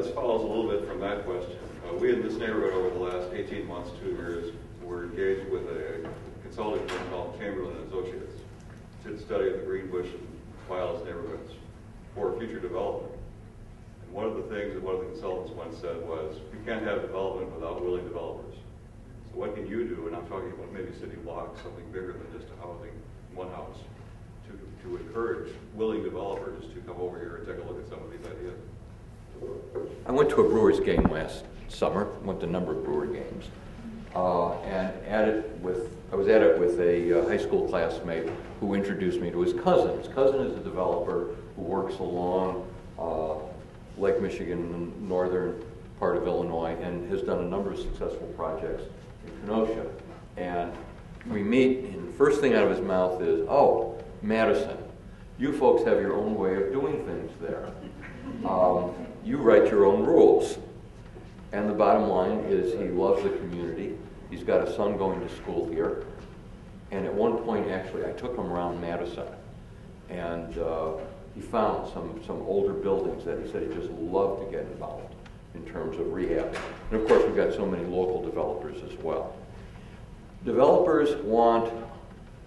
this follows a little bit from that question. We in this neighborhood over the last 18 months, 2 years, were engaged with a consulting firm called Chamberlain & Associates to study the Greenbush and Vilas neighborhoods for future development. And one of the things that one of the consultants once said was, you can't have development without willing developers. So what can you do, and I'm talking about maybe city blocks, something bigger than just a housing, one house, to encourage willing developers to come over here and take a look at some of these ideas. I went to a Brewers game last summer, went to a number of Brewer games, and I was at it with a high school classmate who introduced me to his cousin. His cousin is a developer who works along Lake Michigan, the northern part of Illinois, and has done a number of successful projects in Kenosha. And we meet, and the first thing out of his mouth is, "Oh, Madison, you folks have your own way of doing things there. You write your own rules." And the bottom line is he loves the community. He's got a son going to school here. And at one point, actually, I took him around Madison. And he found some older buildings that he said he just loved to get involved in terms of rehab. And of course, we've got so many local developers as well. Developers want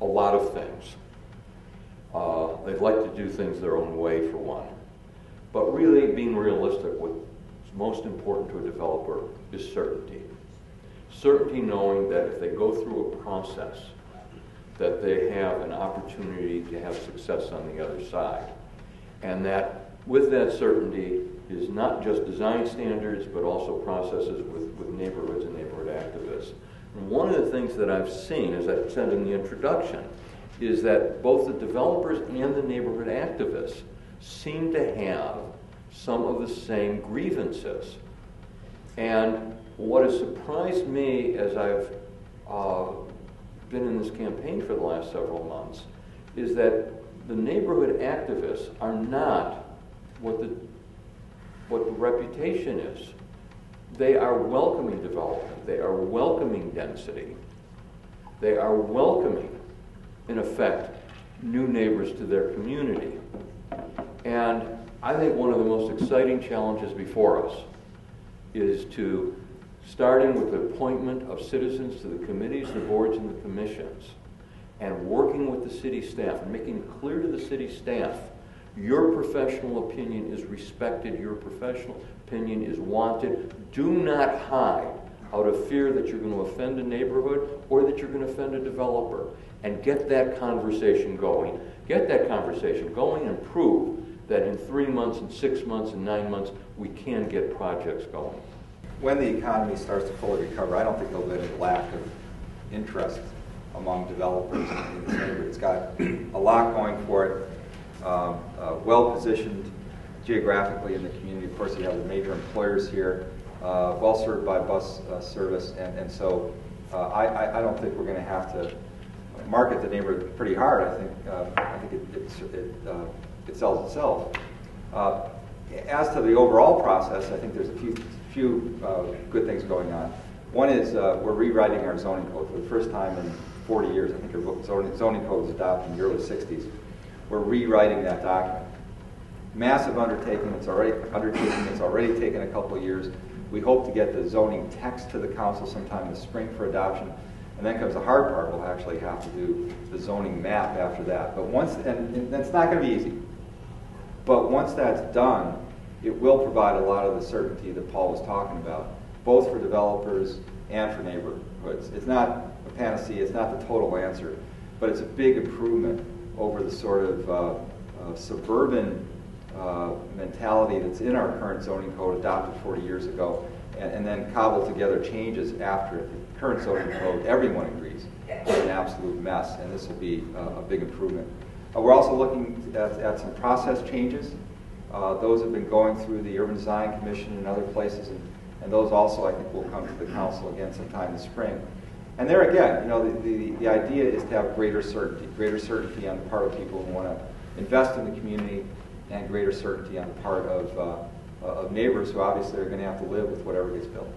a lot of things. They'd like to do things their own way, for one. But really, being realistic, what's most important to a developer is certainty. Certainty knowing that if they go through a process, that they have an opportunity to have success on the other side. And that with that certainty is not just design standards, but also processes with neighborhoods and neighborhood activists. And one of the things that I've seen, as I said in the introduction, is that both the developers and the neighborhood activists seem to have some of the same grievances. And what has surprised me as I've been in this campaign for the last several months is that the neighborhood activists are not what the reputation is. They are welcoming development. They are welcoming density. They are welcoming, in effect, new neighbors to their community. And I think one of the most exciting challenges before us is to, starting with the appointment of citizens to the committees, the boards, and the commissions, and working with the city staff and making it clear to the city staff, your professional opinion is respected, your professional opinion is wanted. Do not hide out of fear that you're going to offend a neighborhood or that you're going to offend a developer, and get that conversation going. Get that conversation going and prove that in 3 months and 6 months and 9 months, we can get projects going. When the economy starts to fully recover, I don't think there'll be any lack of interest among developers in this neighborhood. It's got a lot going for it, well-positioned geographically in the community. Of course, you have the major employers here, well served by bus service, and so I don't think we're going to have to market the neighborhood pretty hard. I think it sells itself. As to the overall process, I think there's a few good things going on. One is we're rewriting our zoning code for the first time in 40 years. I think our zoning code was adopted in the early 60s. We're rewriting that document. Massive undertaking. It's already taken a couple of years. We hope to get the zoning text to the council sometime this spring for adoption. And then comes the hard part. We'll actually have to do the zoning map after that. But and that's not going to be easy. But once that's done, it will provide a lot of the certainty that Paul was talking about, both for developers and for neighborhoods. It's not a panacea. It's not the total answer. But it's a big improvement over the sort of suburban mentality that's in our current zoning code adopted 40 years ago, and then cobbled together changes after it. The current zoning code, everyone agrees, is an absolute mess, and this will be a big improvement. We're also looking at some process changes. Those have been going through the Urban Design Commission and other places, and those also, I think, will come to the council again sometime in the spring. And there again, you know, the idea is to have greater certainty on the part of people who want to invest in the community, and greater certainty on the part of neighbors who obviously are going to have to live with whatever gets built.